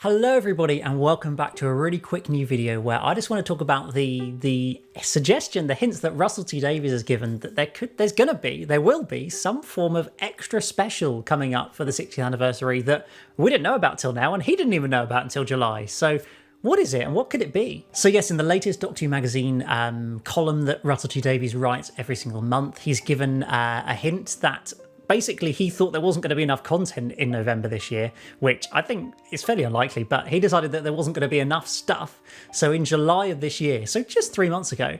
Hello everybody and welcome back to a really quick new video where I just want to talk about the suggestion, the hints that Russell T Davies has given that there will be some form of extra special coming up for the 60th anniversary that we didn't know about till now and he didn't even know about until July. So what is it and what could it be? So yes, in the latest Doctor Who magazine column that Russell T Davies writes every single month, he's given a hint that basically he thought there wasn't going to be enough content in November this year, which I think is fairly unlikely, but he decided that there wasn't going to be enough stuff. So in July of this year, so just 3 months ago,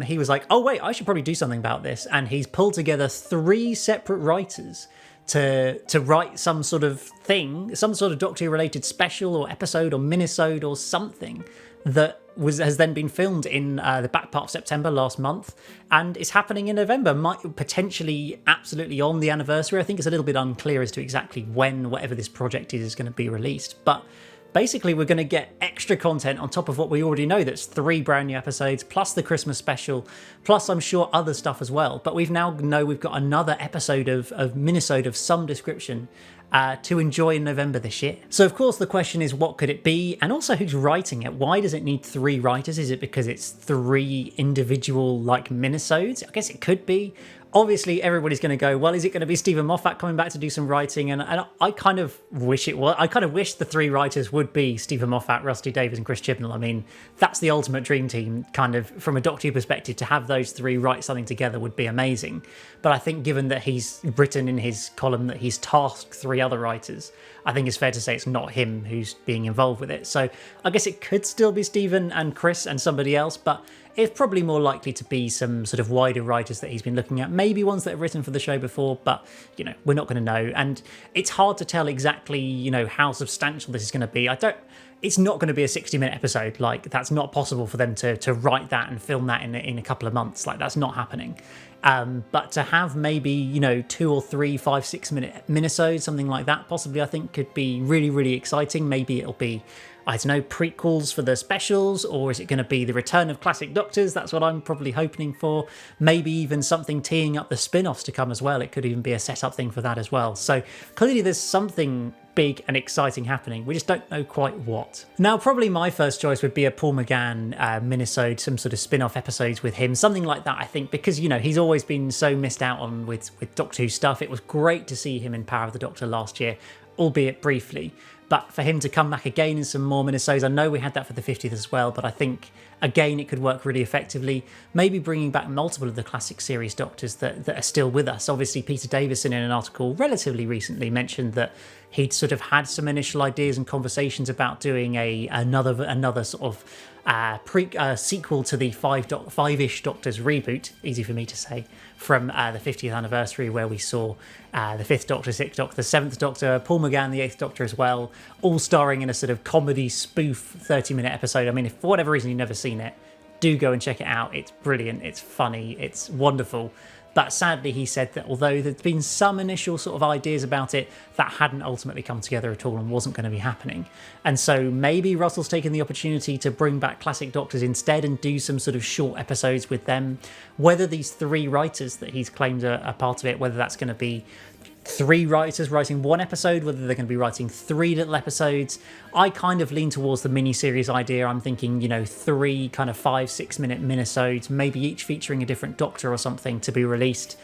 he was like, oh wait, I should probably do something about this. And he's pulled together 3 separate writers to write some sort of thing, some sort of Doctor Who related special or episode or minisode or something that has then been filmed in the back part of September last month and is happening in November, might potentially absolutely on the anniversary. I think it's a little bit unclear as to exactly when whatever this project is going to be released, but basically we're going to get extra content on top of what we already know. That's 3 brand new episodes plus the Christmas special, plus I'm sure other stuff as well, but we've got another episode of minisode of some description to enjoy in November this year. So of course the question is, what could it be? And also, who's writing it? Why does it need 3 writers? Is it because it's 3 individual minisodes? I guess it could be. Obviously everybody's going to go, well, is it going to be Stephen Moffat coming back to do some writing? And I kind of wish it was. I kind of wish the 3 writers would be Stephen Moffat, Rusty Davies and Chris Chibnall. I mean, that's the ultimate dream team, kind of, from a Doctor Who perspective. To have those 3 write something together would be amazing. But I think given that he's written in his column that he's tasked 3 other writers, I think it's fair to say it's not him who's being involved with it. So I guess it could still be Stephen and Chris and somebody else, but it's probably more likely to be some sort of wider writers that he's been looking at, maybe ones that have written for the show before, but, we're not going to know. And it's hard to tell exactly, how substantial this is going to be. It's not going to be a 60-minute episode. That's not possible for them to write that and film that in a couple of months. That's not happening. But to have maybe, 2 or 3, 5, 6-minute minisodes, something like that, possibly, I think could be really, really exciting. Maybe it'll be, I don't know, prequels for the specials, or is it going to be the return of classic Doctors? That's what I'm probably hoping for. Maybe even something teeing up the spin-offs to come as well. It could even be a set-up thing for that as well. So clearly there's something big and exciting happening. We just don't know quite what. Now, probably my first choice would be a Paul McGann minisode, some sort of spin-off episodes with him, something like that, I think, because, he's always been so missed out on with Doctor Who stuff. It was great to see him in Power of the Doctor last year, albeit briefly. But for him to come back again in some more minisodes, I know we had that for the 50th as well, but I think, again, it could work really effectively. Maybe bringing back multiple of the classic series Doctors that are still with us. Obviously, Peter Davison, in an article relatively recently, mentioned that he'd sort of had some initial ideas and conversations about doing another sort of sequel to the five-ish Doctors reboot, easy for me to say, from the 50th anniversary, where we saw the 5th Doctor, 6th Doctor, the 7th Doctor, Paul McGann, the 8th Doctor as well, all starring in a sort of comedy spoof 30-minute episode. I mean, if for whatever reason you've never seen it, do go and check it out. It's brilliant, it's funny, it's wonderful. But sadly, he said that although there's been some initial sort of ideas about it, that hadn't ultimately come together at all and wasn't going to be happening. And so maybe Russell's taken the opportunity to bring back classic Doctors instead and do some sort of short episodes with them. Whether these 3 writers that he's claimed are part of it, whether that's going to be 3 writers writing 1 episode, whether they're going to be writing 3 little episodes. I kind of lean towards the mini-series idea. I'm thinking, 3 kind of 5-6-minute minisodes, maybe each featuring a different Doctor or something to be released,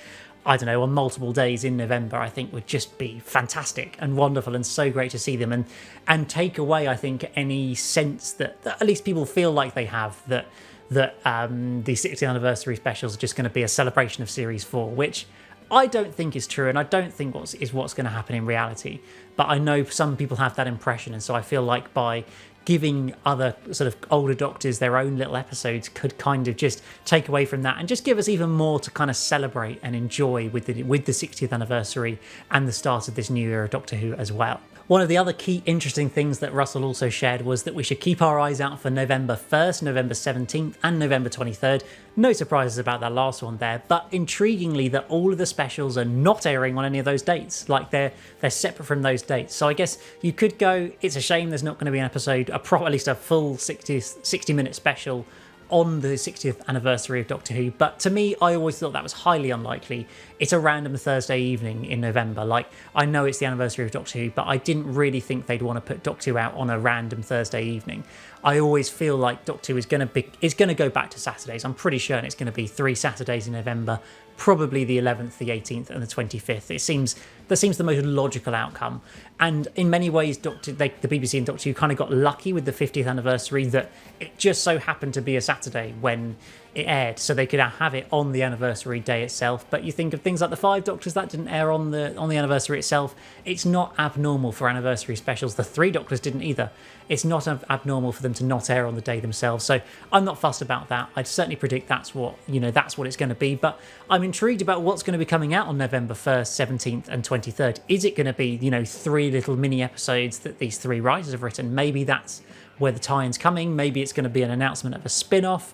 I don't know, on multiple days in November. I think would just be fantastic and wonderful and so great to see them and take away, I think, any sense that at least people feel like they have that the 60th anniversary specials are just going to be a celebration of Series 4, which I don't think is true, and I don't think what's going to happen in reality. But I know some people have that impression, and so I feel like by giving other sort of older Doctors their own little episodes could kind of just take away from that and just give us even more to kind of celebrate and enjoy with the 60th anniversary and the start of this new era of Doctor Who as well. One of the other key interesting things that Russell also shared was that we should keep our eyes out for November 1st, November 17th and November 23rd. No surprises about that last one there, but intriguingly that all of the specials are not airing on any of those dates. They're separate from those dates. So I guess you could go, it's a shame there's not going to be an episode, at least a full 60-minute special on the 60th anniversary of Doctor Who, but to me, I always thought that was highly unlikely. it's a random Thursday evening in November. Like, I know it's the anniversary of Doctor Who, but I didn't really think they'd want to put Doctor Who out on a random Thursday evening. I always feel like Doctor Who is going to go back to Saturdays. I'm pretty sure it's going to be 3 Saturdays in November, probably the 11th, the 18th, and the 25th. That seems the most logical outcome. And in many ways, the BBC and Doctor Who kind of got lucky with the 50th anniversary, that it just so happened to be a Saturday when it aired, so they could have it on the anniversary day itself. But you think of things like the Five Doctors, that didn't air on the anniversary itself. It's not abnormal for anniversary specials. The Three Doctors didn't either. It's not abnormal for them to not air on the day themselves. So I'm not fussed about that. I'd certainly predict that's what it's going to be. But I'm intrigued about what's going to be coming out on November 1st, 17th, and 23rd. Is it going to be 3 little mini episodes that these 3 writers have written? Maybe that's where the tie-in's coming. Maybe it's going to be an announcement of a spin-off.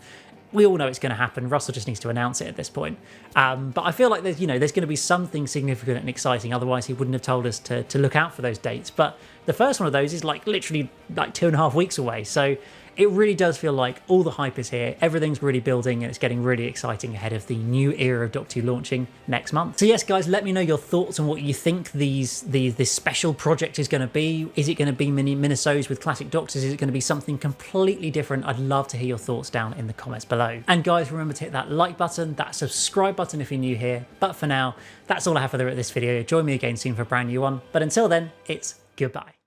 We all know it's going to happen. Russell just needs to announce it at this point. But I feel like there's going to be something significant and exciting. Otherwise, he wouldn't have told us to look out for those dates. But the first one of those is literally 2.5 weeks away. So it really does feel like all the hype is here. Everything's really building, and it's getting really exciting ahead of the new era of Doctor Who launching next month. So yes, guys, let me know your thoughts on what you think this special project is going to be. Is it going to be minisodes with classic Doctors? Is it going to be something completely different? I'd love to hear your thoughts down in the comments below. And guys, remember to hit that like button, that subscribe button if you're new here. But for now, that's all I have for this video. Join me again soon for a brand new one. But until then, it's goodbye.